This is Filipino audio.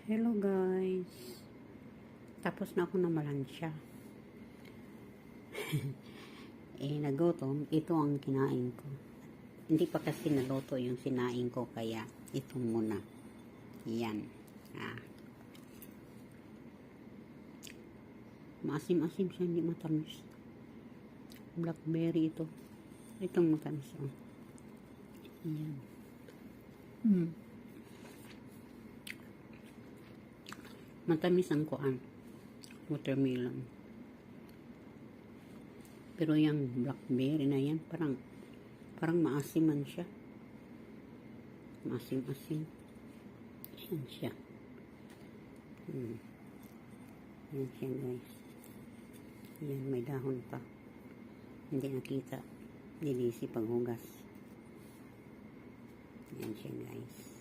Hello guys. Tapos na ako na malansya. Nagutom. Ito ang kinain ko. Hindi pa kasi naluto yung sinain ko, kaya ito muna. Yan. Maasim-asim siya, hindi matamis. Blackberry ito. Itong matamis. Yan. Matamis ang kuan. Watermelon. Pero yung blackberry na yan, parang maasiman siya. Maasim-asim. Yan siya. Yan siya guys. Yan, may dahon pa. Hindi nakita. Dilisi paghugas. Yan siya guys.